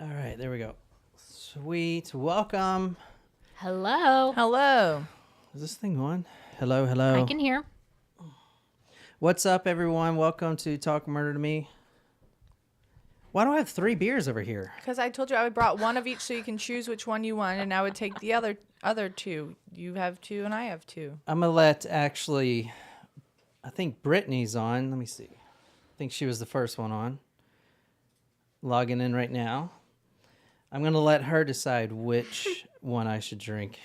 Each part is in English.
All right, there we go. Sweet. Welcome. Hello. Hello. Is this thing on? Hello, hello. I can hear. What's up, everyone? Welcome to Talk Murder to Me. Why do I have 3 beers over here? Because I told you I brought one of each so you can choose which one you want, and I would take the other 2. You have 2 and I have 2. I'm going to let I think Brittany's on. Let me see. I think she was the first one on. Logging in right now. I'm going to let her decide which one I should drink.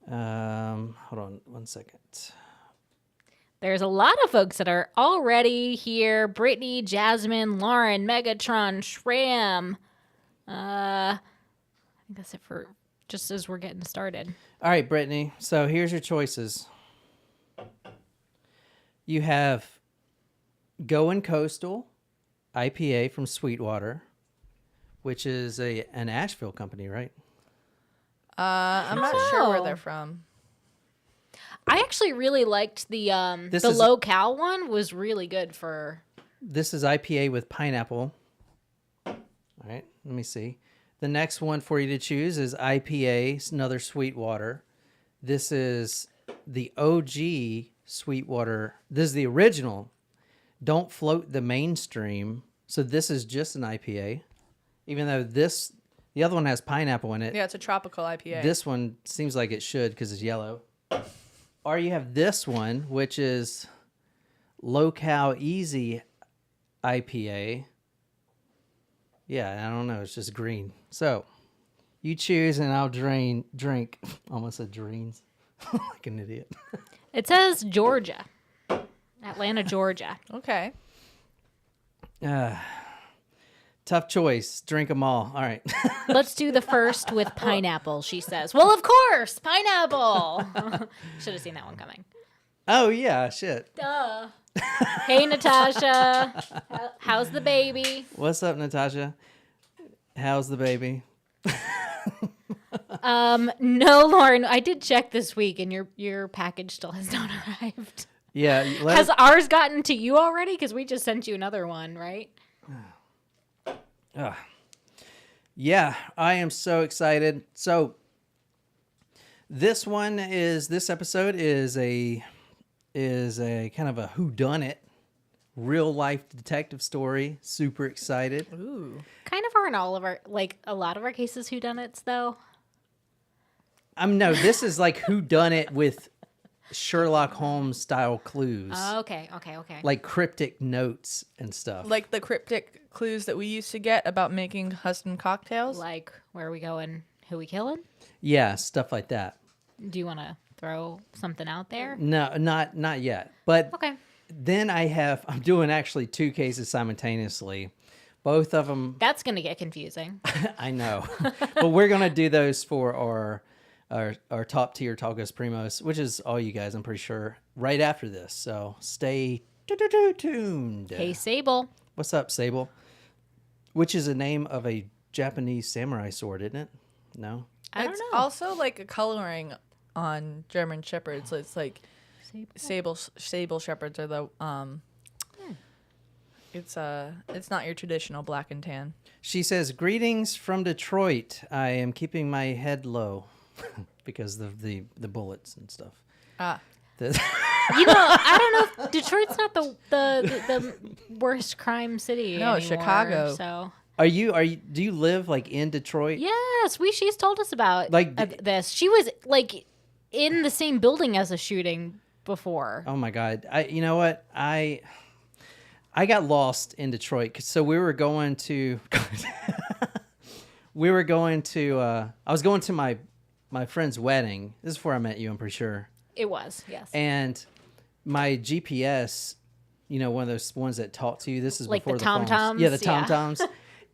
Hold on 1 second. There's a lot of folks that are already here. Brittany, Jasmine, Lauren, Megatron, Shram. I think that's it for just as we're getting started. All right, Brittany. So here's your choices. You have Going Coastal IPA from Sweetwater, which is an Asheville company, right? I'm not sure where they're from. I actually really liked the low-cal one. Was really good for. This is IPA with pineapple. All right, let me see. The next one for you to choose is IPA, another Sweetwater. This is the OG Sweetwater. This is the original. Don't float the mainstream. So this is just an IPA, even though the other one has pineapple in it. Yeah, it's a tropical IPA. This one seems like it should because it's yellow. Or you have this one, which is Low-Cal Easy IPA. Yeah, I don't know. It's just green. So you choose and I'll drink. Almost said dreams. Like an idiot. It says Georgia. Atlanta, Georgia. Okay. Tough choice. Drink them all. All right. Let's do the first with pineapple, she says. Well, of course, pineapple. Should have seen that one coming. Oh, yeah. Shit. Duh. Hey, Natasha. How's the baby? What's up, Natasha? How's the baby? No, Lauren, I did check this week and your package still has not arrived. Yeah. Has ours gotten to you already? Because we just sent you another one, right? Yeah, I am so excited. So this episode is a kind of a whodunit, real life detective story. Super excited. Ooh. Kind of are in all of our, like a lot of our cases whodunits though. No, this is like whodunit with Sherlock Holmes style clues. Okay. Like cryptic notes and stuff. Like the cryptic clues that we used to get about making custom cocktails. Like where are we going? Who we killing? Yeah, stuff like that. Do you want to throw something out there? No, not yet. But Okay. then I'm doing actually 2 cases simultaneously. Both of them. That's going to get confusing. I know. But we're going to do those for our top tier Tacos Primos, which is all you guys, I'm pretty sure, right after this. So stay tuned. Hey, Sable. What's up, Sable? Which is a name of a Japanese samurai sword, isn't it? No? I don't It's know. also like a coloring on German Shepherds. It's like sable Shepherds are the It's not your traditional black and tan. She says, "Greetings from Detroit. I am keeping my head low because of the bullets and stuff." I don't know if Detroit's not the worst crime city No, anymore, Chicago. So do you live like in Detroit? yes, she's told us about Like, this. She was like in the same building as a shooting before. Oh my God. You know what? I got lost in Detroit. So we were going to, I was going to my friend's wedding. This is before I met you, I'm pretty sure. It was, yes. And my GPS, one of those ones that talk to you. This is like before the phones. TomToms? Yeah, the TomToms.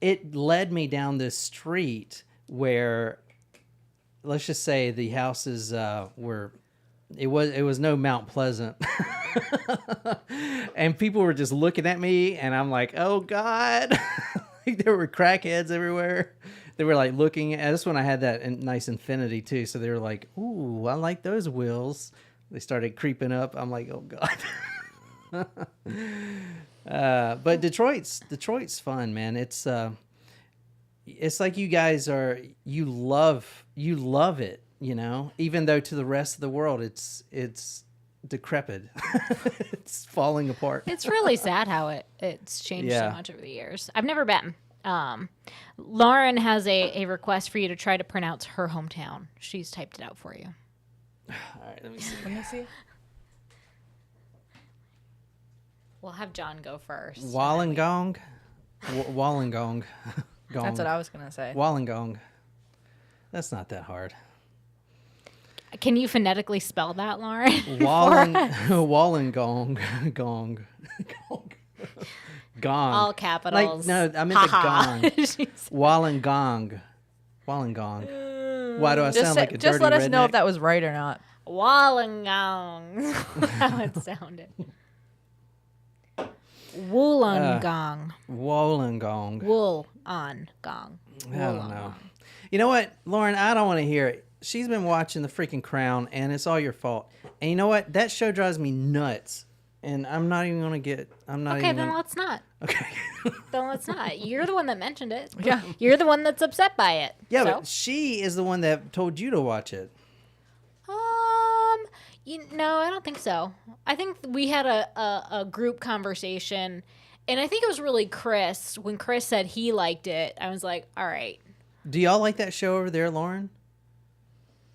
It led me down this street where, let's just say the houses were, it was no Mount Pleasant. And people were just looking at me and I'm like, oh God. Like there were crackheads everywhere. They were like looking at this one. I had that nice Infinity too. So they were like, ooh, I like those wheels. They started creeping up. I'm like, oh God. But Detroit's fun, man. It's it's like you guys you love it, you know, even though to the rest of the world it's decrepit. It's falling apart. It's really sad how it's changed so Yeah. much over the years. I've never been. Lauren has a request for you to try to pronounce her hometown. She's typed it out for you. All right, let me see. Let me see. We'll have John go first. Wollongong. Wollongong. That's what I was gonna say. Wollongong. That's not that hard. Can you phonetically spell that, Lauren? Wollongong. Gong. Gong. All capitals. Like, no, I meant the gong. She's- Wollongong. Wollongong. Why do I sound like a dirty just let us know redneck? if that was right or not. Wollongong. How it sounded. Wollongong. Wollongong. Wool on gong. I don't know. You know what, Lauren? I don't want to hear it. She's been watching The freaking Crown, and it's all your fault. And you know what? That show drives me nuts. And I'm not even going to get... Okay, then let's not. Okay. Then let's not. You're the one that mentioned it. Yeah. You're the one that's upset by it. Yeah, so? but she is the one that told you to watch it. No, I don't think so. I think we had a group conversation, and I think it was really Chris. When Chris said he liked it, I was like, all right. Do y'all like that show over there, Lauren?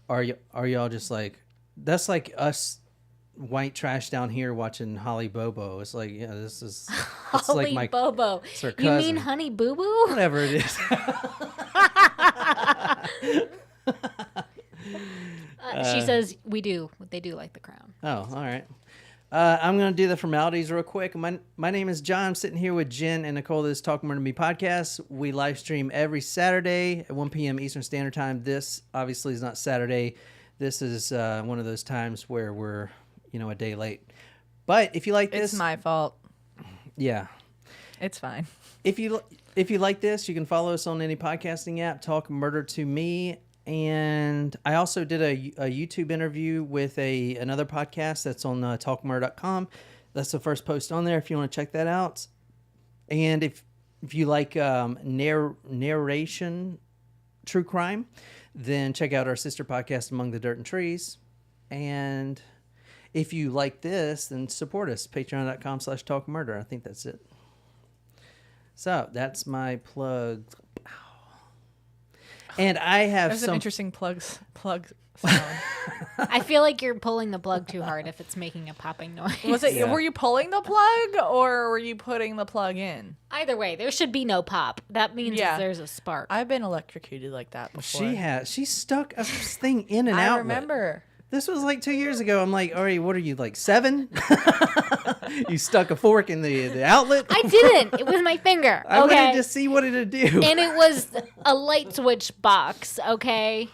Are y'all just like... That's like us white trash down here watching Holly Bobo. It's like, yeah, this is... It's Holly like my... Bobo. It's her You mean cousin. Honey Boo Boo? Whatever it is. She says we do. They do like The Crown. Oh, all right. I'm going to do the formalities real quick. My name is John. I'm sitting here with Jen and Nicole. This is Talk Murder to Me podcast. We live stream every Saturday at 1 p.m. Eastern Standard Time. This obviously is not Saturday. This is one of those times where we're, a day late. But if you like this... It's my fault. Yeah. It's fine. If you like this, you can follow us on any podcasting app, Talk Murder to Me. And I also did a YouTube interview with another podcast that's on talkmurder.com. That's the first post on there if you want to check that out. And if you like narration, true crime, then check out our sister podcast, Among the Dirt and Trees. And if you like this, then support us, patreon.com/talkmurder. I think that's it. So that's my plug. And I have There's some... an interesting plug sound. I feel like you're pulling the plug too hard if it's making a popping noise. Yeah. Were you pulling the plug or were you putting the plug in? Either way, there should be no pop. That means Yeah. there's a spark. I've been electrocuted like that before. She stuck a thing in and out. I remember. This was like 2 years ago. I'm like, all right, what are you, like 7? You stuck a fork in the outlet? I didn't. It was my finger. I Okay. wanted to see what it'd do. And it was a light switch box. Okay.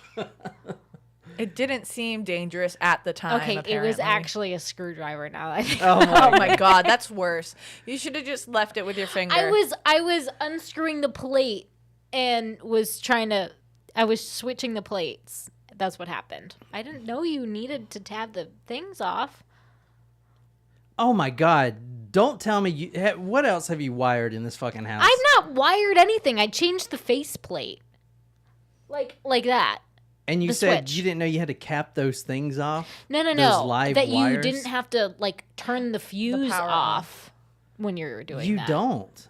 It didn't seem dangerous at the time. Okay. It was apparently. actually a screwdriver. Now I think. Oh my Oh my god, that's worse. You should have just left it with your finger. I was unscrewing the plate and I was switching the plates. That's what happened. I didn't know you needed to tab the things off. Oh my God. Don't tell me what else have you wired in this fucking house? I've not wired anything. I changed the faceplate. Like that. And you the said switch. you didn't know you had to cap those things off? No. Those live that you wires? didn't have to turn the fuse power off when you're doing You that. don't.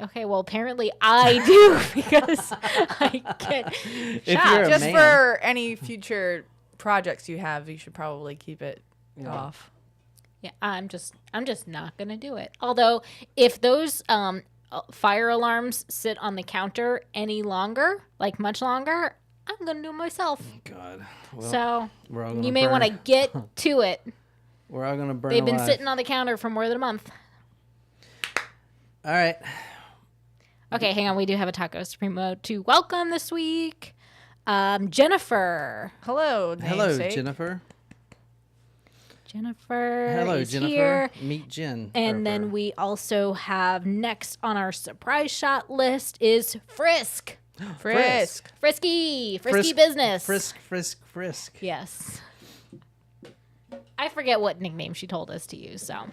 Okay, well apparently I do because I get If shot. you're a just man. for any future projects you have, you should probably keep it off. Yeah, I'm just not gonna do it. Although, if those fire alarms sit on the counter any longer, much longer, I'm gonna do it myself. God. Well, So we're all gonna you may want to burn- get to it. We're all gonna burn. They've been alive. sitting on the counter for more than a month. All right. Okay, hang on. We do have a Taco Supremo to welcome this week. Jennifer. Hello, Hello, namesake. Jennifer. Jennifer Hello, is Jennifer. here. Meet Jen. And then we also have next on our surprise shot list is Frisk. Frisk. Frisky Frisk- business. Frisk. Yes. I forget what nickname she told us to use, so.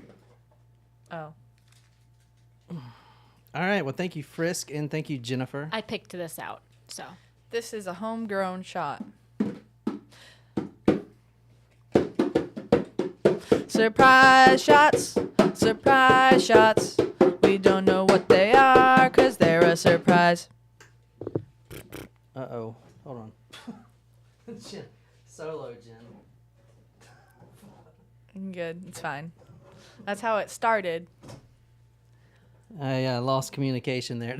Oh. All right. Well, thank you, Frisk, and thank you, Jennifer. I picked this out, so. This is a homegrown shot. Surprise shots, surprise shots. We don't know what they are because they're a surprise. Uh-oh. Hold on. Jen. Solo, Jen. Good, it's fine. That's how it started. I lost communication there.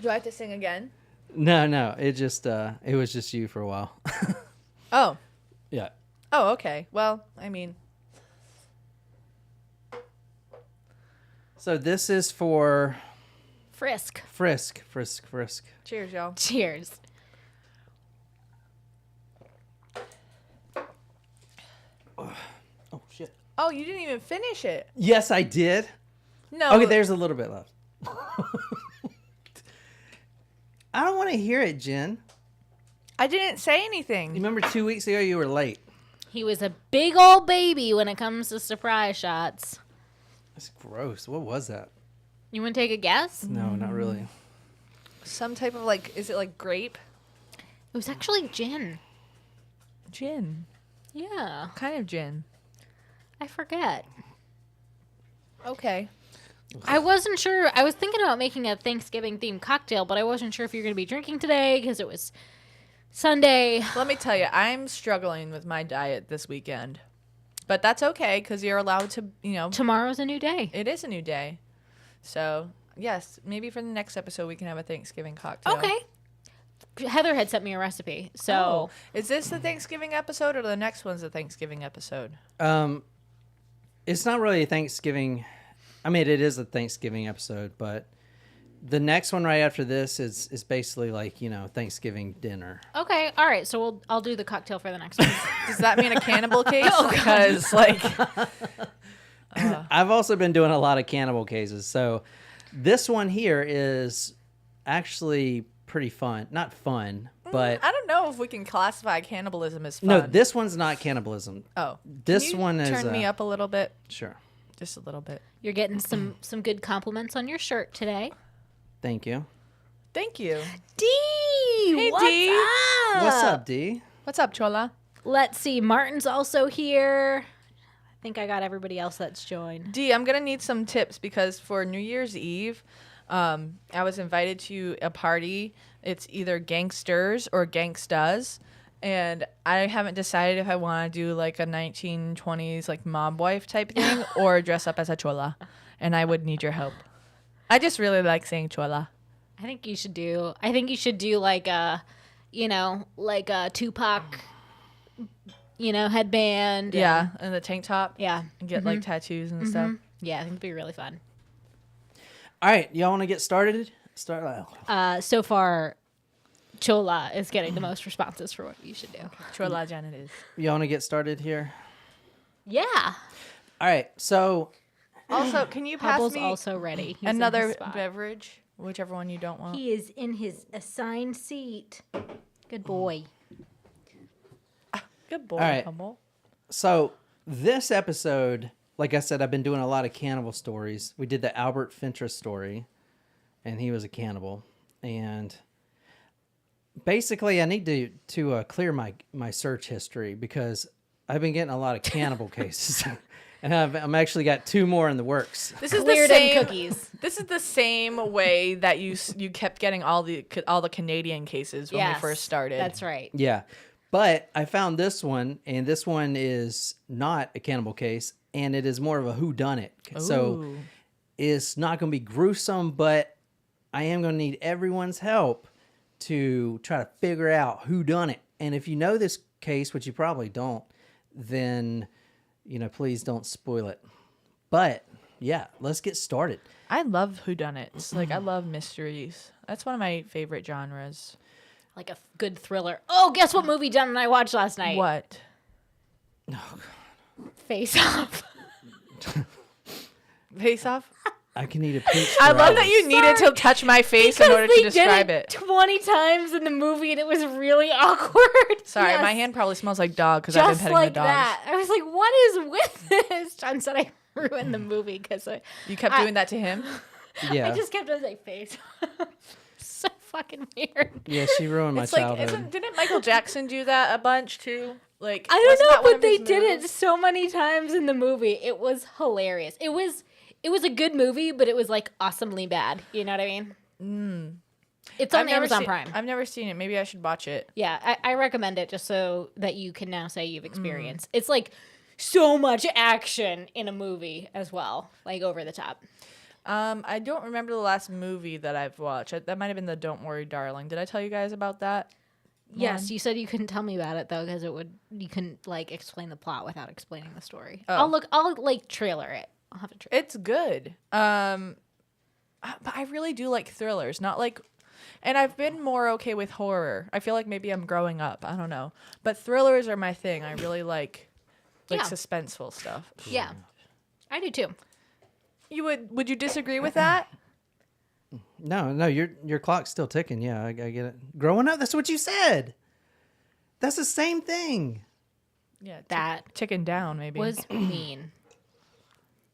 Do I have to sing again? No. It just it was just you for a while. Oh. Yeah. Oh, okay. Well, I mean. So this is for Frisk. Frisk. Cheers, y'all. Cheers. Oh shit. Oh, you didn't even finish it. Yes, I did. No. Okay, there's a little bit left. I don't want to hear it, Jen. I didn't say You anything. remember 2 weeks ago you were late. He was a big old baby when it comes to surprise shots. That's gross. What was that? You want to take a guess? No, not really. Some type of like, is it like grape? It was actually gin. Gin. Yeah, What kind of gin? I forget. Okay. I wasn't sure. I was thinking about making a Thanksgiving themed cocktail, but I wasn't sure if you're going to be drinking today because it was Sunday. Let me tell you, I'm struggling with my diet this weekend. But that's okay because you're allowed to, Tomorrow's a new day. it is a new day. So, yes, maybe for the next episode we can have a Thanksgiving cocktail. Okay. Heather had sent me a recipe, so Oh. Is this the Thanksgiving episode or the next one's the Thanksgiving episode? It's not really a Thanksgiving. I mean, it is a Thanksgiving episode, but the next one right after this is basically like, Thanksgiving dinner. okay, all right. So I'll do the cocktail for the next one. Does that mean a cannibal case? Because, like, I've also been doing a lot of cannibal cases. So this one here is actually pretty fun. Not fun, but I don't know if we can classify cannibalism as fun. no, this one's not cannibalism. Oh. This Can you one is turn me up a little bit? Sure. Just a little bit. You're getting some good compliments on your shirt today. Thank you. Thank you. D, Hey, what's D. up? What's up, D? What's up, Chola? Let's see. Martin's also here. I think I got everybody else that's joined. D, I'm going to need some tips because for New Year's Eve, I was invited to a party. It's either gangsters or gangstas. And I haven't decided if I want to do like a 1920s like mob wife type thing or dress up as a chola. And I would need your help. I just really like saying chola. I think you should do like a, like a Tupac, headband. Yeah, and the tank top. Yeah. And get like tattoos and stuff. Yeah, I think it'd be really fun. All right, y'all want to get started? So far, Chola is getting the most responses for what you should do. Chola Jan it is. Y'all want to get started here? Yeah. All right, so Also, can you pass Hubble's me also ready. He's in another his spot. beverage? Whichever one you don't want. He is in his assigned seat. Good boy. Good boy, All right. Hubble. So this episode, like I said, I've been doing a lot of cannibal stories. We did the Albert Fintra story, and he was a cannibal. And basically, I need to clear my search history because I've been getting a lot of cannibal cases, and I'm actually got 2 more in the works. This is Cleared the in same cookies. This is the same way that you kept getting all the Canadian cases when we Yes, first started. That's right. Yeah, but I found this one, and this one is not a cannibal case, and it is more of a whodunit. So Ooh. it's not going to be gruesome, but I am going to need everyone's help to try to figure out who done it. And if you know this case, which you probably don't, then please don't spoil it. But yeah, let's get started. I love whodunits. Like I love mysteries. That's one of my favorite genres. Like a good thriller. Oh, guess what movie Jen and I watched last night? What? Face Off. Face Off? I can eat a peach. I for love hours. that you needed to touch my face in order to They describe did it. 20 times in the movie and it was really awkward. Sorry, Yes. my hand probably smells like dog because I've been Just petting like the dogs. that. I was like, what is with this? John said I ruin the movie because You kept doing that to him? Yeah. I just kept on my face. So fucking weird. Yeah, she ruined my It's like, childhood. didn't Michael Jackson do that a bunch too? Like, I wasn't don't that know, one but of they his did it moves? so many times in the movie. It was hilarious. It was a good movie, but it was like awesomely bad. You know what I mean? It's on Amazon Prime. I've never seen it. Maybe I should watch it. Yeah, I recommend it just so that you can now say you've experienced. It's like so much action in a movie as well, like over the top. I don't remember the last movie that I've watched. That might have been the Don't Worry, Darling. Did I tell you guys about that? Yes, you said you couldn't tell me about it though because you couldn't like explain the plot without explaining the story. Oh. I'll like trailer it. I'll have a trailer. It's good. But I really do like thrillers, not like, and I've been more okay with horror. I feel like maybe I'm growing up. I don't know. But thrillers are my thing. I really like Yeah. suspenseful stuff. Yeah, I do too. Would you disagree with that? No, your clock's still ticking. Yeah, I get it. Growing up, that's what you said. That's the same thing. Yeah, That ticking down maybe. was mean.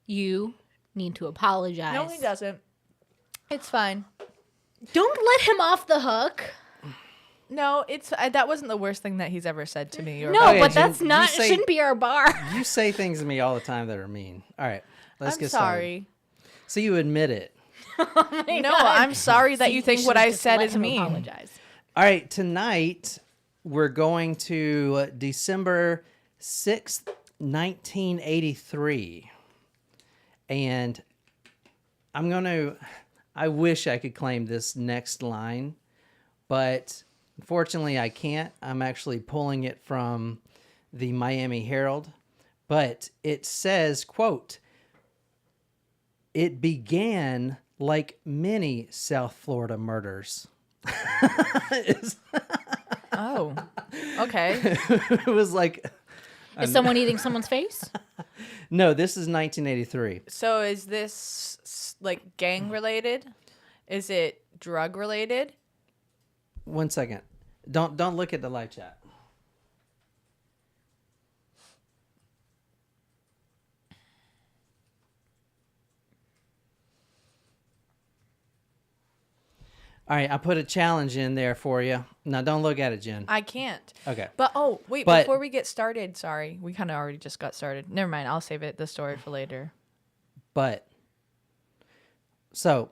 You need to apologize. No, he doesn't. It's fine. Don't let him off the hook. No, that wasn't the worst thing that he's ever said to me. Or No, Okay, but Jen, that's not. you say- Shouldn't be our bar. You say things to me all the time that are mean. All right, let's I'm get started. sorry. So you admit it. No, I'm sorry that you think what I said is mean. Apologize. All right, tonight we're going to December 6th, 1983. And I wish I could claim this next line, but unfortunately I can't. I'm actually pulling it from the Miami Herald, but it says, quote, "It began like many South Florida murders." Oh, okay. It was like, Is someone eating someone's face? no, this is 1983. So is this like gang related? Is it drug related? 1 second. Don't look at the live chat. All right, I put a challenge in there for you. Now, don't look at it, Jen. I can't. Okay. But wait, But- before we get started, sorry, we kind of already just got started. Never mind, I'll save the story for later. So,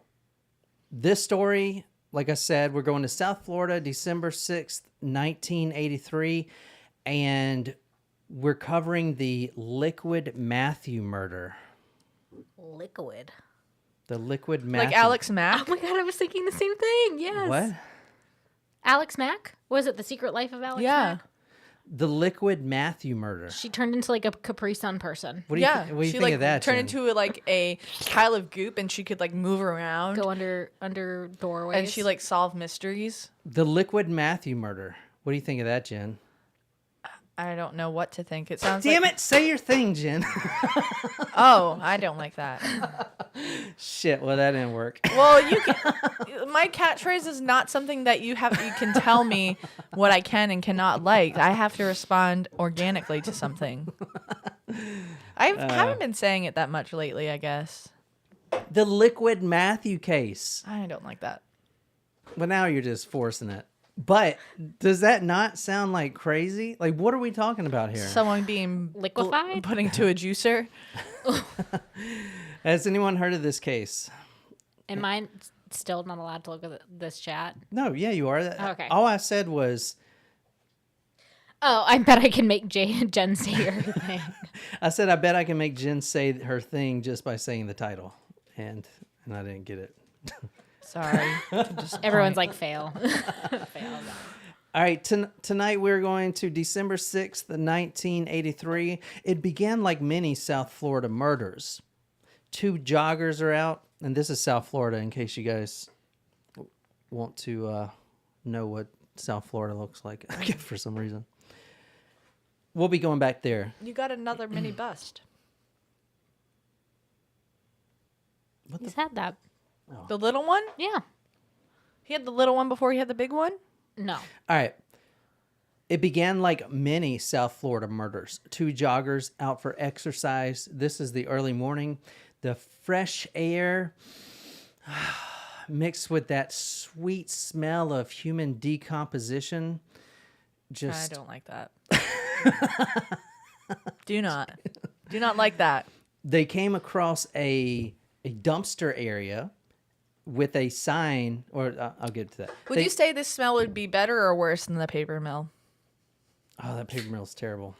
this story, like I said, we're going to South Florida, December 6th, 1983, and we're covering the Liquid Matthew murder. Liquid. The Liquid Matthew. Like Alex Mack. Oh my god, I was thinking the same thing. Yes. What? Alex Mack? Was it The Secret Life of Alex Yeah. Mack? The Liquid Matthew murder. She turned into like a Capri Sun person. What do you, Yeah, what do you she think like of that, turned Jen? into like a pile of goop, and she could like move around, Go under doorways. and she like solved mysteries. The Liquid Matthew murder. What do you think of that, Jen? I don't know what to think. It sounds Damn like, it, say your thing, Jen. Oh, I don't like that. Shit, well, that didn't work. Well, my catchphrase is not something that you can tell me what I can and cannot like. I have to respond organically to something. I haven't been saying it that much lately, I guess. The Liquid Matthew case. I don't like that. But now you're just forcing it. But does that not sound like crazy? Like, what are we talking about here? Someone being Liquefied? putting to a juicer. Has anyone heard of this case? Am I still not allowed to look at this chat? No, yeah, you are. Okay. All I said was, Oh, I bet I can make Jen say her thing. I said, I bet I can make Jen say her thing just by saying the title. And I didn't get it. Sorry. Everyone's like, fail. Fail. All right, tonight we're going to December 6th, 1983. It began like many South Florida murders. 2 joggers are out, and this is South Florida in case you guys want to know what South Florida looks like for some reason. We'll be going back there. You got another mini bust. He's had that. The little one? Yeah. He had the little one before he had the big one? No. All right. It began like many South Florida murders. 2 joggers out for exercise. This is the early morning. The fresh air mixed with that sweet smell of human decomposition. I don't like that. Do not like that. They came across a dumpster area with a sign, or I'll get to that. Would you say this smell would be better or worse than the paper mill? Oh, that paper mill is terrible.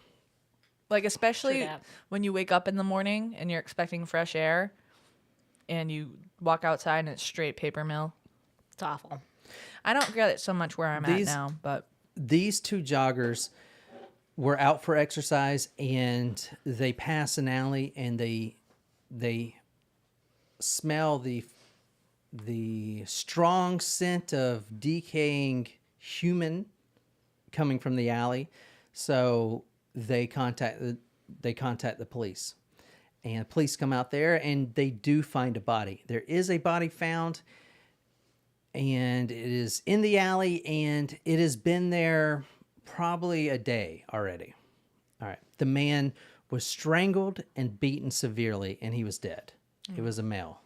Like, especially True that. when you wake up in the morning and you're expecting fresh air and you walk outside and it's straight paper mill. It's awful. I don't get it so much where I'm at now, but These 2 joggers were out for exercise, and they pass an alley, and they smell the strong scent of decaying human coming from the alley. So they contact the police, and police come out there, and they do find a body. There is a body found, and it is in the alley, and it has been there probably a day already. All right. The man was strangled and beaten severely, and he was dead. It was a male.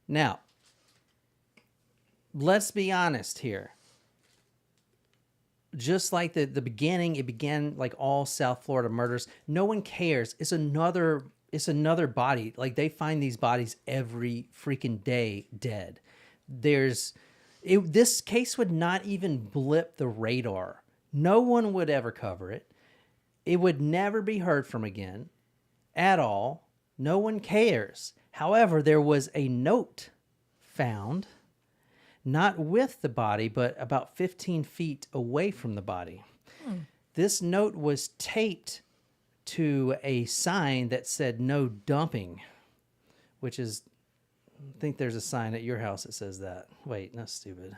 Now, let's be honest here. Just like the beginning, it began like all South Florida murders. No one cares. It's another body. Like, they find these bodies every freaking day dead. This case would not even blip the radar. No one would ever cover it. It would never be heard from again at all. No one cares. However, there was a note found, not with the body, but about 15 feet away from the body. This note was taped to a sign that said "No dumping," which is, I think there's a sign at your house that says that. Wait, that's stupid.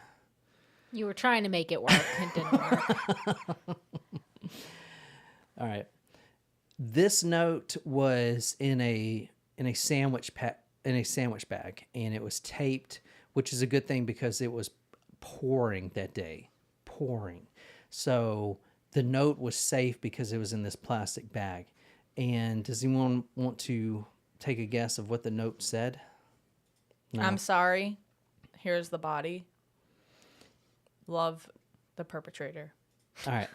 You were trying to make it work. It didn't work. All right. This note was in a sandwich bag, and it was taped, which is a good thing because it was pouring that day. Pouring. So the note was safe because it was in this plastic bag. And does anyone want to take a guess of what the note said? No. I'm sorry. Here's the body. Love the perpetrator. All right.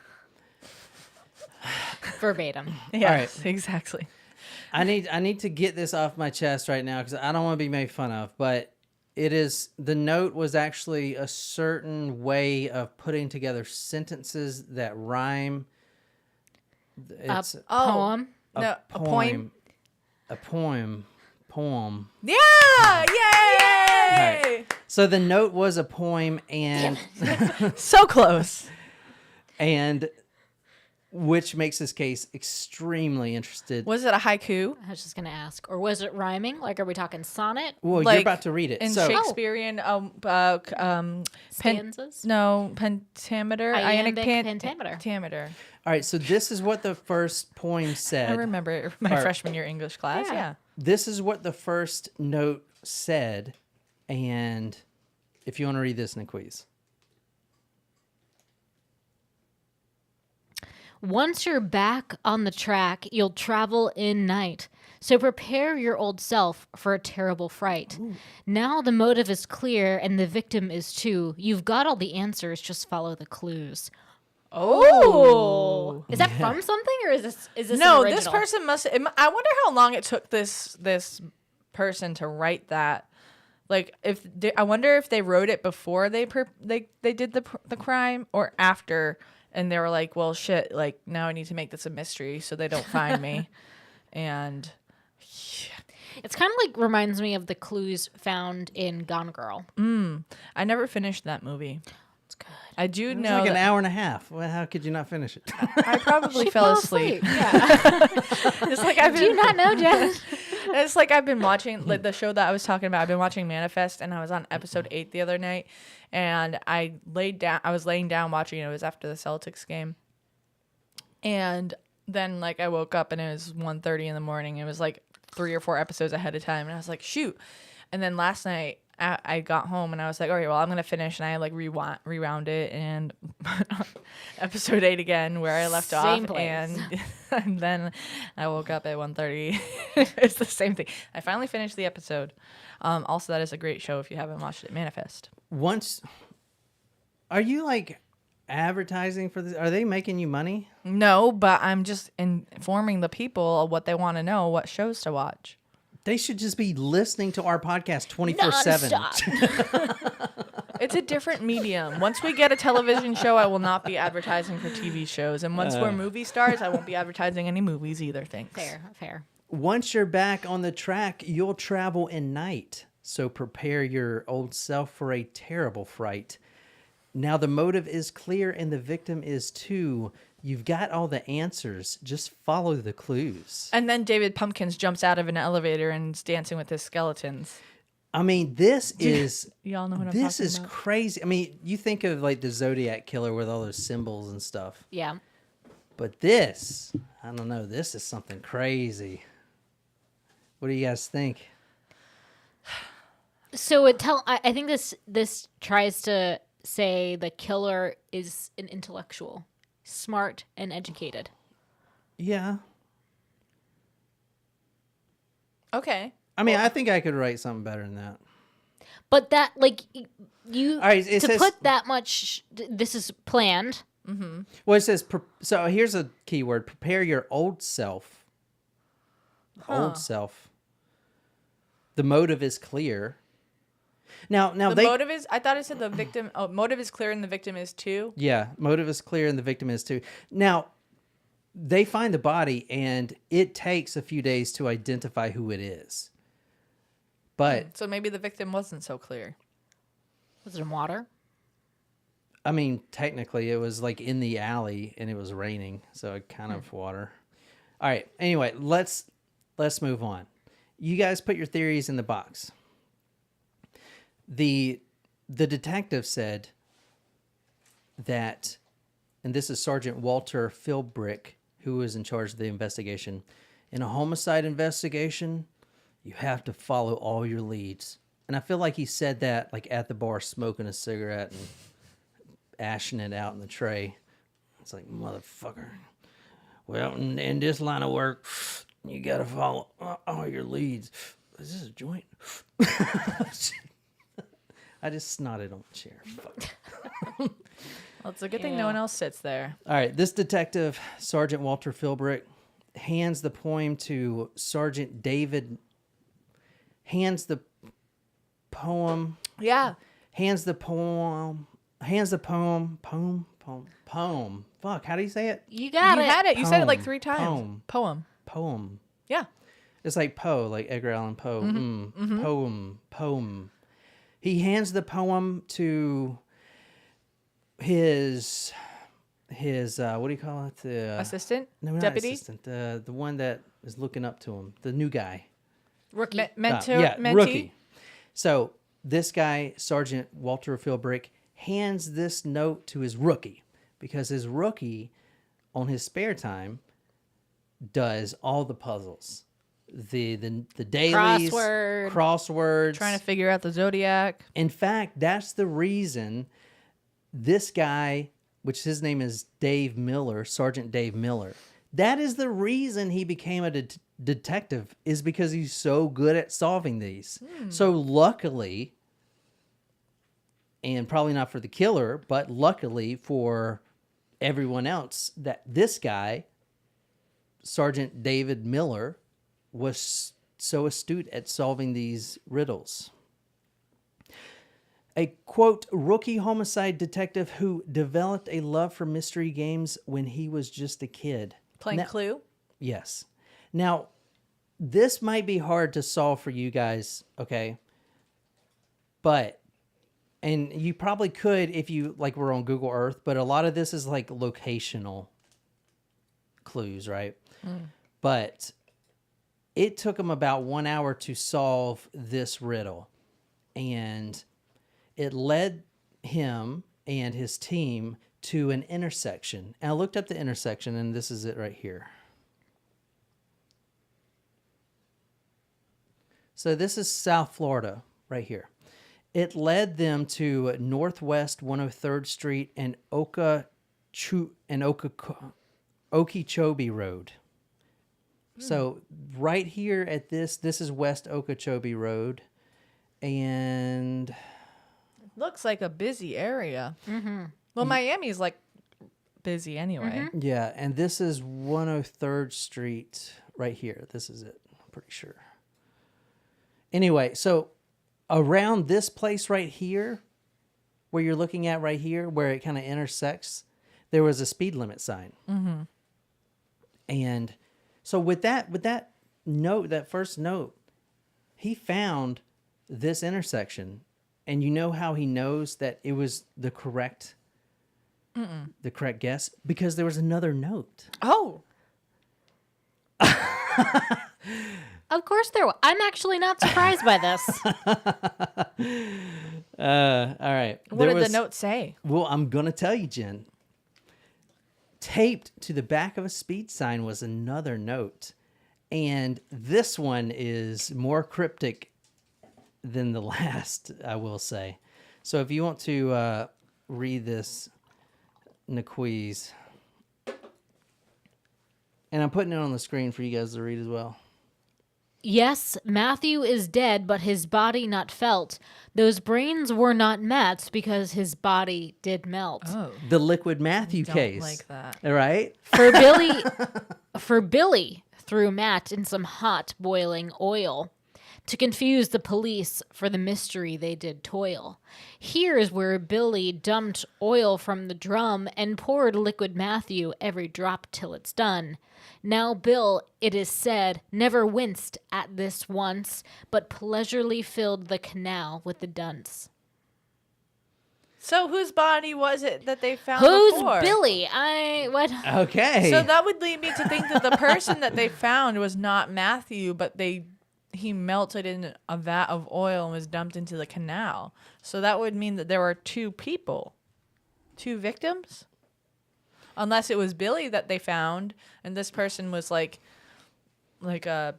Verbatim. Yeah, right. exactly. I need to get this off my chest right now because I don't want to be made fun of, but the note was actually a certain way of putting together sentences that rhyme. It's Poem. No, a poem. A poem. Yeah! Yay! Right. So the note was a poem, and So close. and which makes this case extremely interested. Was it a haiku? I was just going to ask. Or was it rhyming? Like, are we talking sonnet? Well, Like, you're about to read it. In So Shakespearean Stanzas? pentameter? Iambic pentameter. Pentameter. all right, so this is what the first poem said. I remember my Or- freshman year English class. Yeah. Yeah. This is what the first note said, and if you want to read this, Niquiz. Once you're back on the track, you'll travel in night. So prepare your old self for a terrible fright. Now the motive is clear and the victim is too. You've got all the answers, just follow the clues. Oh, is that from something or is this No, an this original? person must. I wonder how long it took this person to write that. Like, I wonder if they wrote it before they did the crime or after, and they were like, well, shit, like now I need to make this a mystery so they don't find me, and. It's kind of like reminds me of the clues found in Gone Girl. I never finished that movie. It's good. I do It was know like an that hour and a half. Well, how could you not finish it? I probably She fell asleep. Yeah. It's like I've Do you been, not know, Jen? it's like I've been watching like the show that I was talking about. I've been watching Manifest, and I was on episode 8 the other night, and I was laying down watching it. It was after the Celtics game, and then like I woke up and it was 1:30 in the morning. It was like 3 or 4 episodes ahead of time, and I was like, shoot. And then last night I got home and I was like, all right, well, I'm gonna finish, and I like rewound it and episode 8 again where I left Same off, place. and then I woke up at 1:30. It's the same thing. I finally finished the episode. Also, that is a great show if you haven't watched it. Manifest. Are you like advertising for this? Are they making you money? No, but I'm just informing the people of what they want to know, what shows to watch. They should just be listening to our podcast 24/7. Nonstop. It's a different medium. Once we get a television show, I will not be advertising for TV shows. And once we're movie stars, I won't be advertising any movies either. Thanks. Fair. Once you're back on the track, you'll travel in night. So prepare your old self for a terrible fright. Now the motive is clear and the victim is too. You've got all the answers. Just follow the clues. And then David Pumpkins jumps out of an elevator and is dancing with his skeletons. I mean, this is Y'all know what I'm this talking is about. crazy. I mean, you think of like the Zodiac Killer with all those symbols and stuff. Yeah. But this, I don't know, this is something crazy. What do you guys think? So I think this tries to say the killer is an intellectual, smart and educated. Yeah. Okay. I mean, I think I could write something better than that. But that like you All right, it to says- put that much this is planned. Well, it says, so here's a key word. Prepare your old self. Old self. The motive is clear. Now The they... motive is, I thought it said the victim, motive is clear and the victim is too. Yeah, motive is clear and the victim is too. Now, they find the body and it takes a few days to identify who it is. But, So maybe the victim wasn't so clear. Was it in water? I mean, technically it was like in the alley and it was raining, so it kind of water. All right, anyway, let's move on. You guys put your theories in the box. The detective said that, and this is Sergeant Walter Philbrick, who was in charge of the investigation. In a homicide investigation, you have to follow all your leads. And I feel like he said that like at the bar, smoking a cigarette and ashing it out in the tray. It's like, motherfucker. Well, in this line of work, you got to follow all your leads. Is this a joint? I just snotted on the chair. Fuck. Well, it's a good thing no one else sits there. All right, this detective, Sergeant Walter Philbrick, hands the poem to Sergeant David. Hands the poem. Yeah. Poem. Fuck, how do you say it? You got You it. had it. You said it like Poem. 3 times. Poem. Yeah. It's like Poe, like Edgar Allan Poe. Poem. He hands the poem to his what do you call it? The Assistant? no, not Deputy? assistant. The one that is looking up to him. The new guy. Rookie. Mentee? Rookie. So this guy, Sergeant Walter Philbrick, hands this note to his rookie because his rookie, on his spare time, does all the puzzles, the dailies, crosswords, Trying to figure out the Zodiac. In fact, that's the reason this guy, which his name is Dave Miller, Sergeant Dave Miller. That is the reason he became a detective, is because he's so good at solving these. So luckily, and probably not for the killer, but luckily for everyone else, that this guy, Sergeant David Miller, was so astute at solving these riddles. A, quote, rookie homicide detective who developed a love for mystery games when he was just a kid. Playing Now- Clue. Yes. Now, this might be hard to solve for you guys, okay? But, and you probably could if you, like, were on Google Earth, but a lot of this is, like, locational clues, right? But it took him about 1 hour to solve this riddle. And it led him and his team to an intersection. And I looked up the intersection, and this is it right here. So this is South Florida right here. It led them to Northwest 103rd Street and Okeechobee Road. So right here at this is West Okeechobee Road, and Looks like a busy area. Well, Miami's like busy anyway. yeah, and this is 103rd Street right here. This is it, I'm pretty sure. Anyway, so around this place right here, where you're looking at right here, where it kind of intersects, there was a speed limit sign. And so with that note, that first note, he found this intersection, and you know how he knows that it was the correct guess? Because there was another note. Oh, Of course there was. I'm actually not surprised by this. All right. what did the note say? Well, I'm going to tell you, Jen. Taped to the back of a speed sign was another note. And this one is more cryptic than the last, I will say. So if you want to read this, Naquiz. And I'm putting it on the screen for you guys to read as well. Yes, Matthew is dead, but his body not felt. Those brains were not Matt's because his body did melt. Oh, The Liquid Matthew don't case. like that. All right? For Billy threw Matt in some hot boiling oil to confuse the police for the mystery they did toil. Here is where Billy dumped oil from the drum and poured Liquid Matthew every drop till it's done. Now Bill, it is said, never winced at this once, but pleasurely filled the canal with the dunce. So whose body was it that they found Who's before? Billy? What? Okay. So that would lead me to think that the person that they found was not Matthew, but he melted in a vat of oil and was dumped into the canal. So that would mean that there were two people, two victims? Unless it was Billy that they found, and this person was like a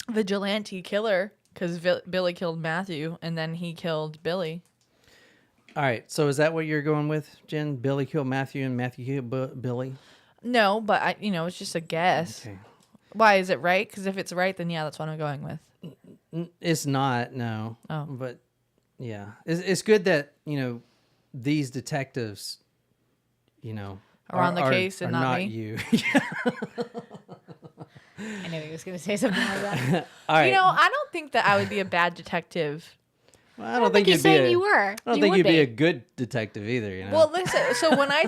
vigilante killer, because Billy killed Matthew, and then he killed Billy. All right. So is that what you're going with, Jen? Billy killed Matthew and Matthew killed Billy? No, but it's just a guess. Okay. Why is it right? Because if it's right, then yeah, that's what I'm going with. It's not, no. Oh. But yeah. It's good that, these detectives, Are on the case and are not me? you. I knew he was going to say something like that. All right. I don't think that I would be a bad detective. Well, I don't think he's you'd be saying you were. I don't You think would you'd be be. a good detective either, Well, listen. So when I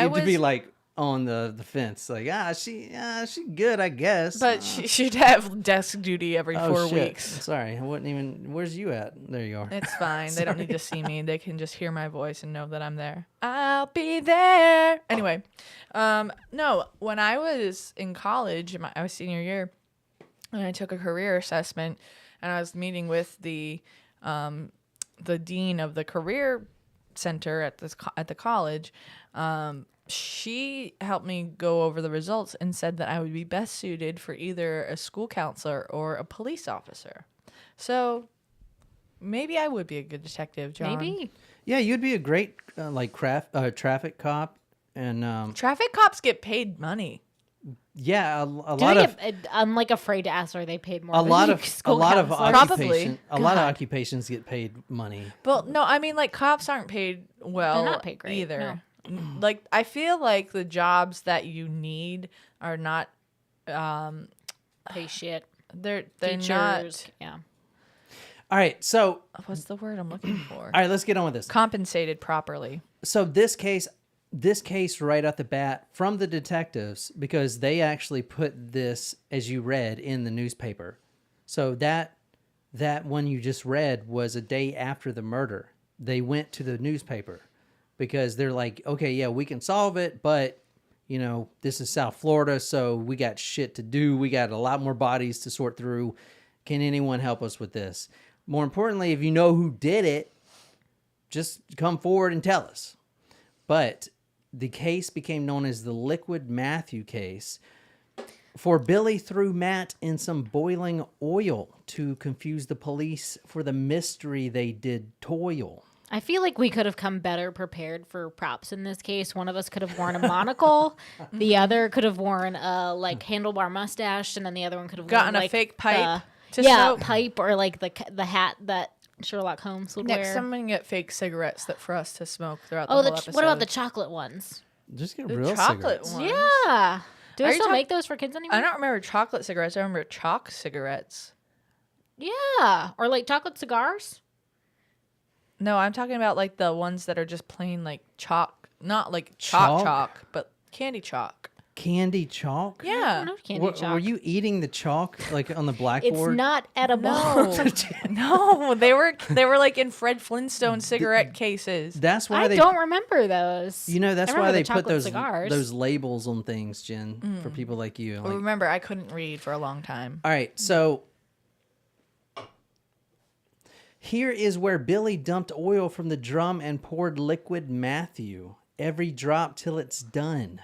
You'd was, be like on the fence, like, she good, I guess. but she'd have desk duty every 4 shit. weeks. Sorry, I wouldn't even. Where's you at? There you are. It's fine. They don't need to see me. They can just hear my voice and know that I'm there. I'll be there. Anyway, no. When I was in college, I was senior year, and I took a career assessment, and I was meeting with the dean of the career center at the college. She helped me go over the results and said that I would be best suited for either a school counselor or a police officer. So maybe I would be a good detective, John. Maybe. Yeah, you'd be a great traffic cop, and Traffic cops get paid money. yeah, a Do lot they of get, I'm like afraid to ask, are they paid more? a than lot of school a lot of counselors? occupation, Probably. a lot of God. occupations get paid money. Well, no, I mean, like, cops aren't paid well They're not paid great, either. Like, I feel like the jobs that you need are not, Pay shit. they're Teachers. not, Yeah. All right, so what's the word I'm looking for? all right, let's get on with this. Compensated properly. So this case right off the bat from the detectives, because they actually put this, as you read, in the newspaper. So that one you just read was a day after the murder. They went to the newspaper because they're like, okay, yeah, we can solve it, but this is South Florida, so we got shit to do. We got a lot more bodies to sort through. Can anyone help us with this? More importantly, if you know who did it, just come forward and tell us. But the case became known as the Liquid Matthew case. For Billy threw Matt in some boiling oil to confuse the police for the mystery they did toil. I feel like we could have come better prepared for props in this case. One of us could have worn a monocle. The other could have worn a handlebar mustache, and then the other one could have Gotten worn a fake pipe. Pipe or like the hat that Sherlock Holmes would Next wear. time I'm gonna get fake cigarettes for us to smoke throughout the whole episode. What about the chocolate ones? Just get The real chocolate cigarettes. ones? Yeah. Do Are they you still make those for kids anymore? I don't remember chocolate cigarettes. I remember chalk cigarettes. Yeah. Or like chocolate cigars. No, I'm talking about like the ones that are just plain like chalk, not like Chalk? chalk, but candy chalk. Candy chalk? I Yeah. don't know candy chalk. Were you eating the chalk like on the It's blackboard? not edible. No, they were like in Fred Flintstone cigarette cases. That's why I they. don't remember those. You know, that's I why remember they the put chocolate cigars. those labels on things, Jen, for people like you. Well, Like, remember, I couldn't read for a long time. all right, so here is where Billy dumped oil from the drum and poured liquid Matthew. Every drop till it's done.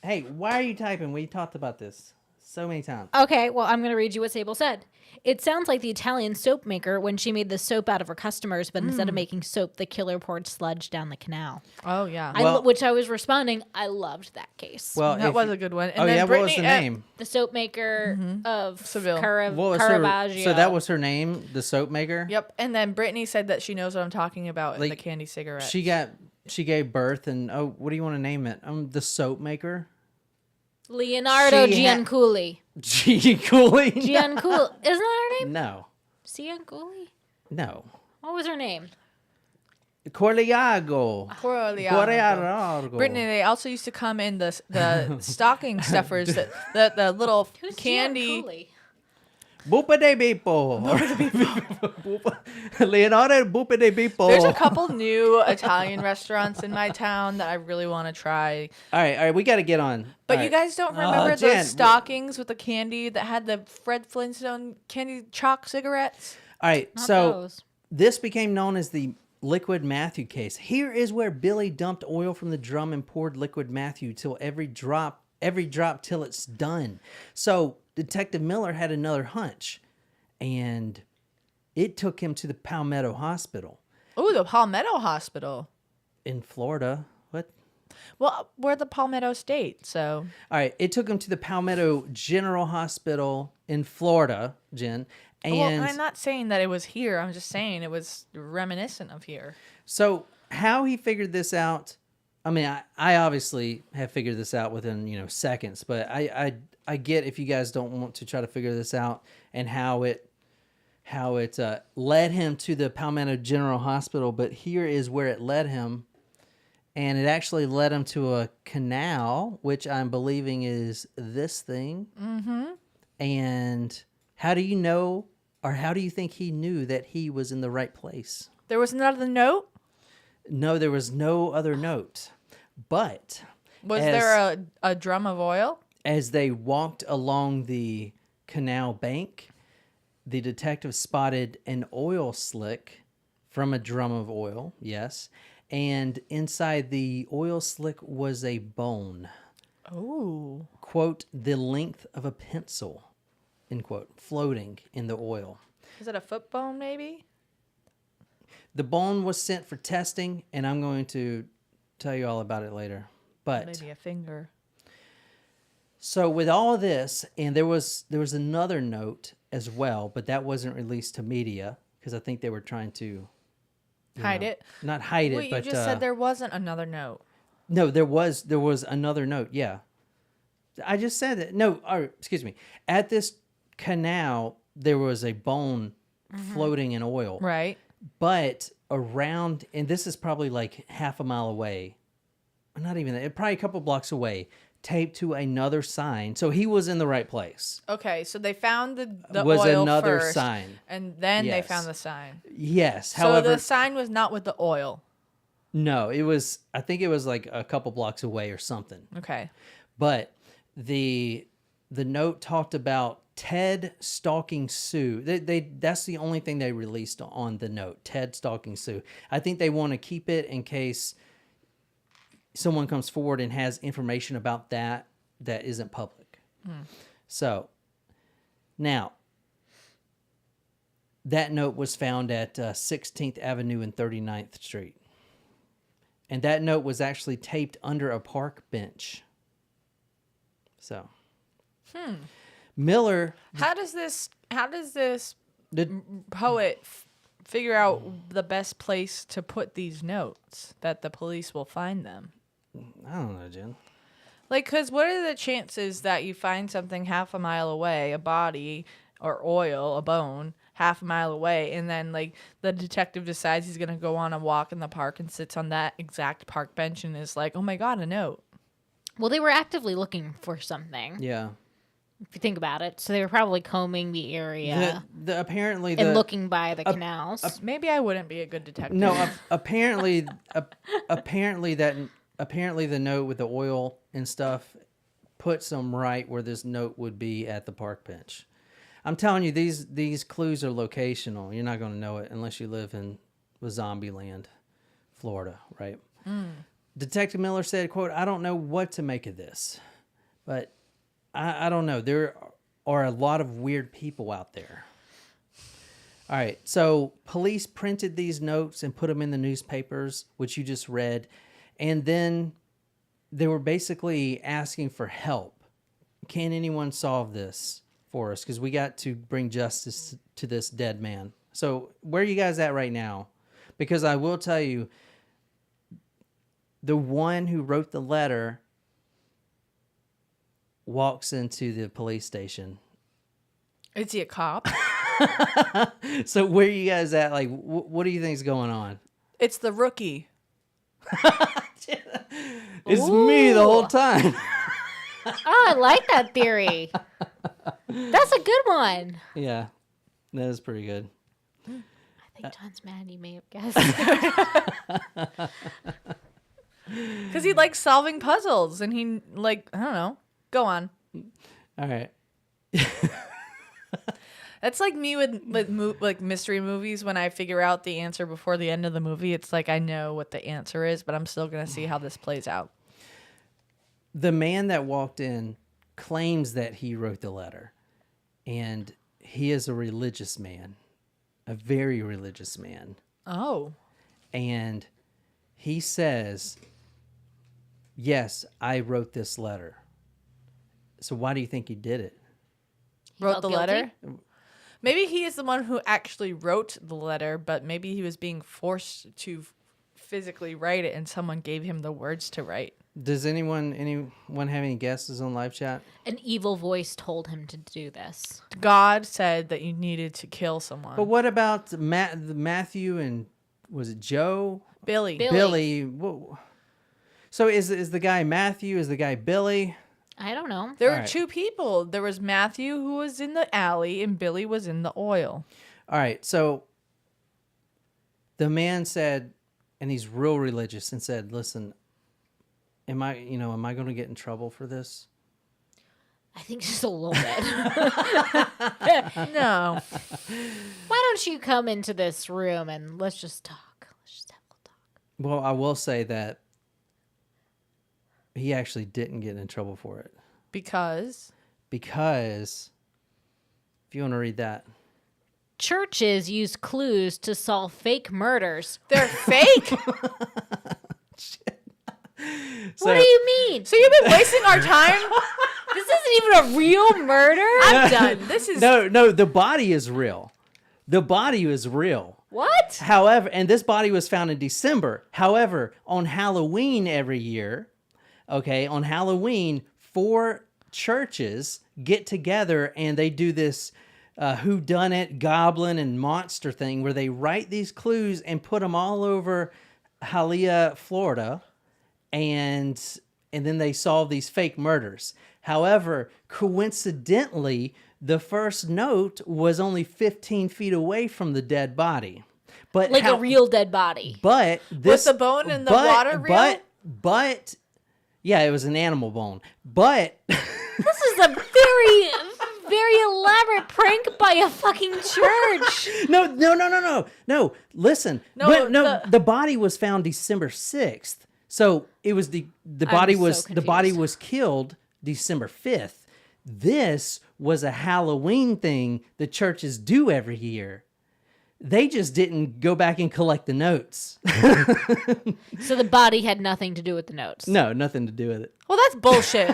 Hey, why are you typing? We talked about this so many times. Okay, well, I'm going to read you what Sable said. It sounds like the Italian soap maker when she made the soap out of her customers, but instead of making soap, the killer poured sludge down the canal. Oh yeah, Which I was responding, I loved that case. Well, that if was you- a good one. And Oh then yeah, what was the Brittany- name? The soap maker of Seville. What was her? Caravaggio. So that was her name, the soap maker. Yep, and then Brittany said that she knows what I'm talking about in Like, the candy cigarette. She gave birth, and what do you want to name it? The soap maker. Leonardo She ha- Gianculli. Gianculli. Gianculli. Isn't that her name? No, Gianculli? no. What was her name? Coriago. Coriago. Brittany, they also used to come in the stocking stuffers, the little Who's candy. Gianculli? Bupa de Bipo. Leonardo Bupa de Bipo. There's a couple new Italian restaurants in my town that I really want to try. All right, we got to get on. But All you right. guys don't remember Jen, those stockings with the candy that had the Fred Flintstone candy chalk cigarettes? All right, Not so those. this became known as the Liquid Matthew case. Here is where Billy dumped oil from the drum and poured Liquid Matthew till every drop till it's done. So Detective Miller had another hunch, and it took him to the Palmetto Hospital Oh, the Palmetto Hospital. in Florida. What? Well, we're the Palmetto State, so All right, it took him to the Palmetto General Hospital in Florida, Jen. And well, I'm not saying that it was here. I'm just saying it was reminiscent of here. so how he figured this out, I mean, I obviously have figured this out within, seconds, but I get if you guys don't want to try to figure this out and how it led him to the Palmetto General Hospital, but here is where it led him. And it actually led him to a canal, which I'm believing is this thing. Mm-hmm. And how do you know, or how do you think he knew that he was in the right place? There was another note. No, there was no other note. But Was as- there a drum of oil? as they walked along the canal bank, the detective spotted an oil slick from a drum of oil, yes. And inside the oil slick was a bone. Oh. Quote, the length of a pencil, end quote, floating in the oil. Is it a foot bone, maybe? The bone was sent for testing, and I'm going to tell you all about it later. But Maybe a finger. so with all this, and there was another note as well, but that wasn't released to media because I think they were trying to Hide it. not hide it, Wait, but you just said there wasn't another note. no, there was another note. Yeah, I just said that. No, excuse me. At this canal, there was a bone floating in oil, Right. but around, and this is probably like half a mile away, not even that, probably a couple blocks away, taped to another sign. So he was in the right place. Okay, so they found the Was oil another first, sign. and then they Yes. found the sign. Yes. So However, the sign was not with the oil. no, it was, I think it was like a couple blocks away or something. Okay. But the note talked about Ted stalking Sue. That's the only thing they released on the note. Ted stalking Sue. I think they want to keep it in case someone comes forward and has information about that isn't public. So now that note was found at 16th Avenue and 39th Street. And that note was actually taped under a park bench. So, Miller, How does this the, poet figure out the best place to put these notes that the police will find them? I don't know, Jen. Like, because what are the chances that you find something half a mile away, a body or oil, a bone, half a mile away, and then, like, the detective decides he's going to go on a walk in the park and sits on that exact park bench and is like, oh my God, a note. Well, they were actively looking for something. Yeah. If you think about it. So they were probably combing the area Apparently and looking by the canals. Maybe I wouldn't be a good detective. No, apparently the note with the oil and stuff puts them right where this note would be at the park bench. I'm telling you, these clues are locational. You're not going to know it unless you live in Zombieland, Florida, right? Detective Miller said, quote, "I don't know what to make of this, but I don't know. There are a lot of weird people out there." All right, so police printed these notes and put them in the newspapers, which you just read, and then they were basically asking for help. Can anyone solve this for us? Because we got to bring justice to this dead man. So where are you guys at right now? Because I will tell you, the one who wrote the letter walks into the police station. Is he a cop? So where are you guys at? Like, what do you think is going on? It's the rookie. It's me the whole time. Oh, I like that theory. That's a good one. Yeah, that is pretty good. I think John's mad he may have guessed. Because he likes solving puzzles, and he, like, I don't know. Go on. All right. That's like me with mystery movies. When I figure out the answer before the end of the movie, it's like I know what the answer is, but I'm still going to see how this plays out. The man that walked in claims that he wrote the letter, and he is a religious man, a very religious man. Oh. And he says, yes, I wrote this letter. So why do you think he did it? He Wrote felt the guilty? letter? Maybe he is the one who actually wrote the letter, but maybe he was being forced to physically write it and someone gave him the words to write. Does anyone have any guesses on live chat? An evil voice told him to do this. God said that you needed to kill someone. But what about Matthew and was it Joe? Billy. Billy. Whoa. So is the guy Matthew? Is the guy Billy? I don't know. There were All right. two people. There was Matthew, who was in the alley, and Billy was in the oil. All right. So the man said, and he's real religious, and said, "Listen, am I going to get in trouble for this?" I think just a little bit. No. Why don't you come into this room and let's just talk? Let's just have a little talk. Well, I will say that he actually didn't get in trouble for it. Because Because, if you want to read that. Churches use clues to solve fake murders. they're fake. So, What do you mean? So you've been wasting our time? This isn't even a real murder? I'm done. This is... No, the body is real. The body is real. What? However, and this body was found in December. However, on Halloween every year, on Halloween, 4 churches get together and they do this whodunit, goblin, and monster thing where they write these clues and put them all over Hialeah, Florida, and then they solve these fake murders. However, coincidentally, the first note was only 15 feet away from the dead body. But Like a real dead body. But this Was the bone in the water real? But yeah, it was an animal bone. But This is a very, very elaborate prank by a fucking church. no. Listen, No, the body was found December 6th. So it was the body so was the body confused. was killed December 5th. This was a Halloween thing the churches do every year. They just didn't go back and collect the notes. So the body had nothing to do with the notes. No, nothing to do with it. Well, that's bullshit.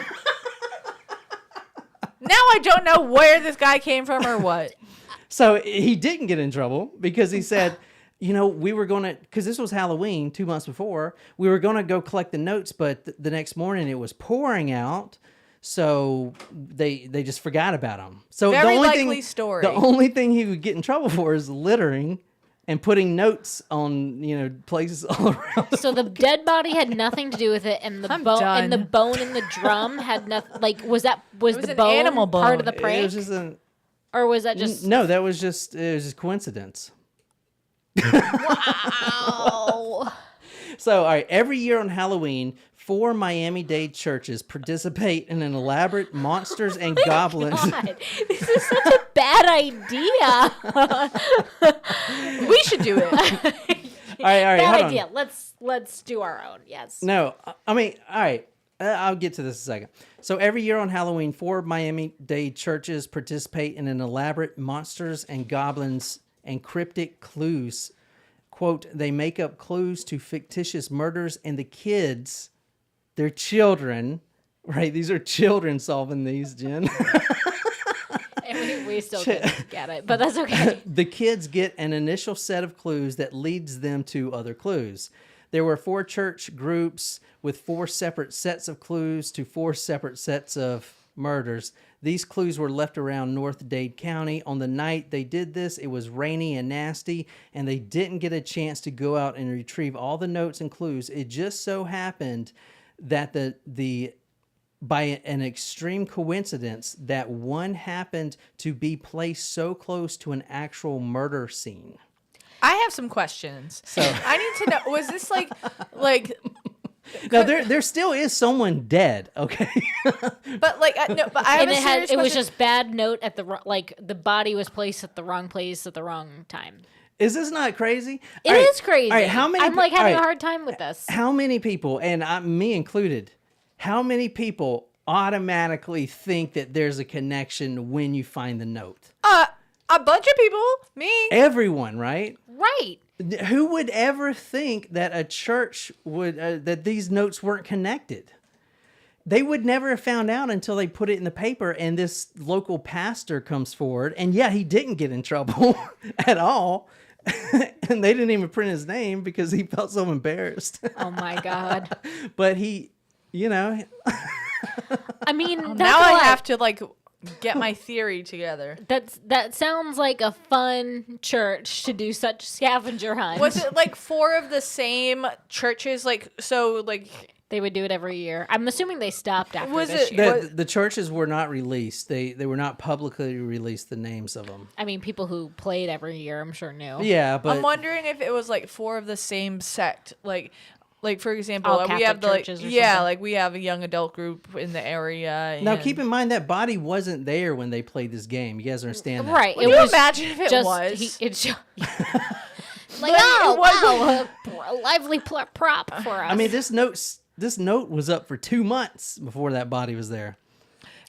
Now I don't know where this guy came from or what. So he didn't get in trouble because he said, we were going to, because this was Halloween 2 months before, we were going to go collect the notes, but the next morning it was pouring out. So they just forgot about them. So Very the only likely story. The only thing he would get in trouble for is littering and putting notes on places all around. So the dead body had nothing to do with it, and the bone in the drum had nothing. Like, was the an bone animal bone. part of the It prank, was just or was that just no? It was just coincidence. wow? So, all right, every year on Halloween, 4 Miami-Dade churches participate in an elaborate monsters and goblins. God, this is such a bad idea. We should do it. All right, Bad hold idea. on. Let's do our own. Yes. No, I mean, all right, I'll get to this in a second. So every year on Halloween, 4 Miami-Dade churches participate in an elaborate monsters and goblins and cryptic clues. Quote, they make up clues to fictitious murders, and the kids, they're children, right? These are children solving these, Jen. And we still can't get it, but that's okay. The kids get an initial set of clues that leads them to other clues. There were 4 church groups with 4 separate sets of clues to 4 separate sets of murders. These clues were left around North Dade County. On the night they did this, it was rainy and nasty, and they didn't get a chance to go out and retrieve all the notes and clues. It just so happened that by an extreme coincidence, that one happened to be placed so close to an actual murder scene. I have some questions. So I need to know, was this like now there still is someone dead, okay? but I have And a serious it was question. just bad note at the body was placed at the wrong place at the wrong time. Is this not crazy? It is crazy. All right, how many? I'm like having all a right, hard time with this. How many people, and me included, how many people automatically think that there's a connection when you find the note? A bunch of people. Me. Everyone, right? Right. Who would ever think that a church would that these notes weren't connected? They would never have found out until they put it in the paper, and this local pastor comes forward, and yeah, he didn't get in trouble at all, and they didn't even print his name because he felt so embarrassed. Oh my God. But he, I mean, that's Now I a lot. have to get my theory together. That sounds like a fun church to do such scavenger hunts. Was it 4 of the same churches? They would do it every year. I'm assuming they stopped after Was this it- year. the churches were not released. They were not publicly released, the names of them. I mean, people who played every year, I'm sure knew. Yeah, but I'm wondering if it was 4 of the same sect. Like for example, All we have Catholic the churches or yeah, something. we have a young adult group in the area. now and- keep in mind that body wasn't there when they played this game. You guys understand that? Right. Can you imagine if it was? It's But oh, it wasn't- wow, a lively prop for us. I mean, this note was up for 2 months before that body was there.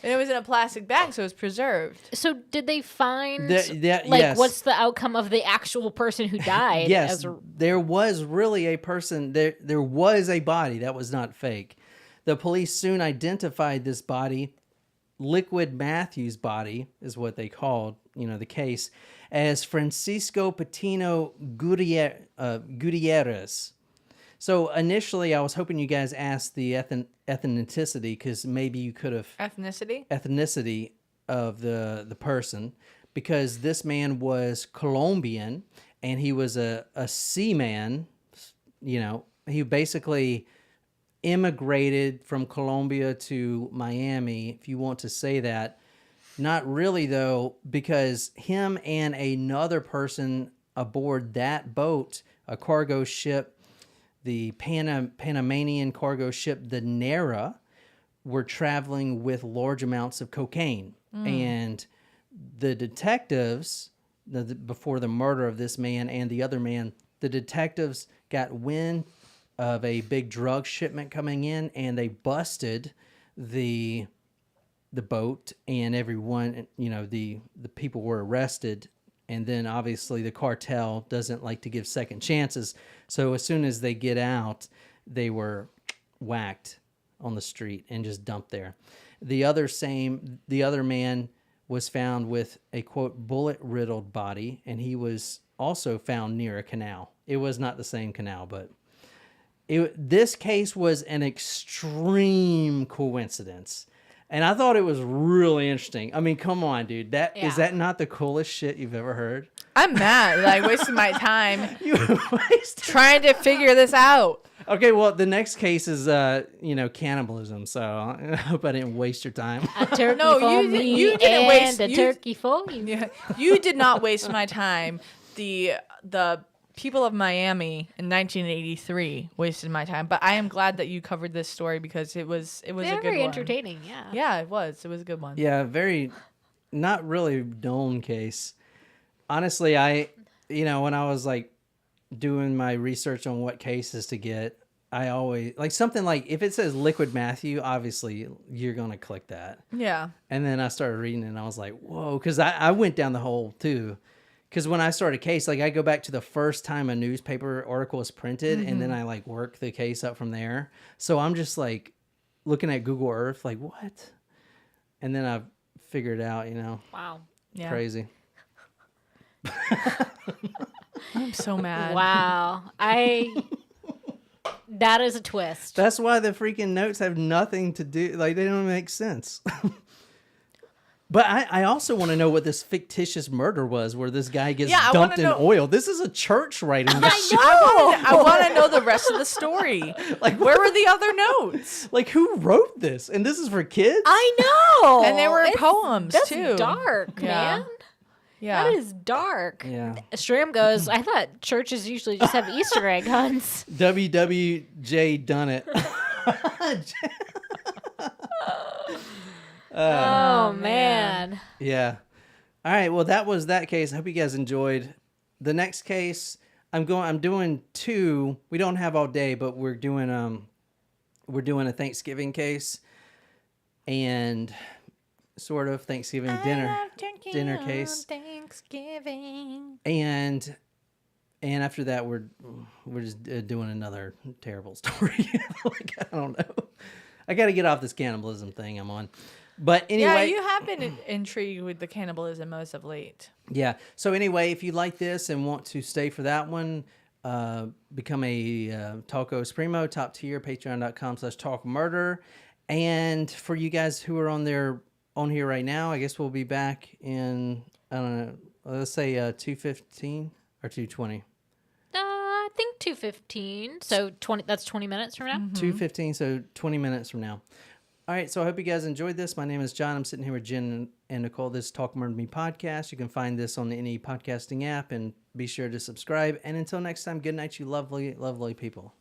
And it was in a plastic bag, so it was preserved. So did they find yes. what's the outcome of the actual person who died? Yes, there was really a person. There was a body that was not fake. The police soon identified this body, Liquid Matthews' body is what they called, the case, as Francisco Patino Gutierrez. So initially, I was hoping you guys asked the ethnicity, because maybe you could have Ethnicity of the person, because this man was Colombian and he was a seaman. He basically immigrated from Colombia to Miami, if you want to say that. Not really, though, because him and another person aboard that boat, a cargo ship, the Panamanian cargo ship, the Nera, were traveling with large amounts of cocaine. And the detectives, before the murder of this man and the other man, the detectives got wind of a big drug shipment coming in, and they busted the the boat, and everyone, the people were arrested. And then obviously the cartel doesn't like to give second chances. So as soon as they get out, they were whacked on the street and just dumped there. The other man was found with a, quote, bullet-riddled body, and he was also found near a canal. It was not the same canal, but this case was an extreme coincidence. And I thought it was really interesting. I mean, come on, dude. Is that not the coolest shit you've ever heard? I'm mad that I wasted my time You wasted. trying to figure this out. Okay, well, the next case is, cannibalism. So I hope I didn't waste your time. A turkey No, for you me didn't waste- and a you- turkey for you. Yeah, you did not waste my time. The people of Miami in 1983 wasted my time, but I am glad that you covered this story because it was a good one. Very entertaining, yeah. Yeah, it was. It was a good one. Yeah, very, not really known case. Honestly, when I was like doing my research on what cases to get, I always like something like if it says Liquid Matthew, obviously you're going to click that. Yeah. And then I started reading it and I was like, whoa, because I went down the hole too. Because when I start a case, like I go back to the first time a newspaper article is printed and then I like work the case up from there. So I'm just like looking at Google Earth, like what? And then I figured out, Wow. Yeah. crazy. I'm so mad. Wow. That is a twist. That's why the freaking notes have nothing to do. Like they don't make sense. But I also want to know what this fictitious murder was where this guy gets I dumped in wanna know- oil. This is a church writing this shit. I want to know the rest of the story. Like, Where were the other notes? Like, who wrote this? And this is for kids? I know. And they were poems, that's too. dark, Yeah. man. Yeah. That is dark. Yeah. Shram goes, I thought churches usually just have Easter egg hunts. WWJ done it. Oh, man. Yeah. All right. Well, that was that case. I hope you guys enjoyed. The next case, I'm doing two. We don't have all day, but we're doing a Thanksgiving case and sort of Thanksgiving dinner case. Thanksgiving. And after that, we're just doing another terrible story. Like, I don't know. I got to get off this cannibalism thing I'm on. But anyway, Yeah, you have been intrigued with the cannibalism as of late. yeah. So anyway, if you like this and want to stay for that one, become a Talco Supremo, top tier, patreon.com/talkmurder. And for you guys who are on here right now, I guess we'll be back in, I don't know, let's say 2:15 or 2:20. I think 2:15. So 20. That's 20 minutes from now. 2:15, so 20 minutes from now. All right, so I hope you guys enjoyed this. My name is John. I'm sitting here with Jen and Nicole. This is Talk Murder Me podcast. You can find this on any podcasting app, and be sure to subscribe. And until next time, good night, you lovely, lovely people.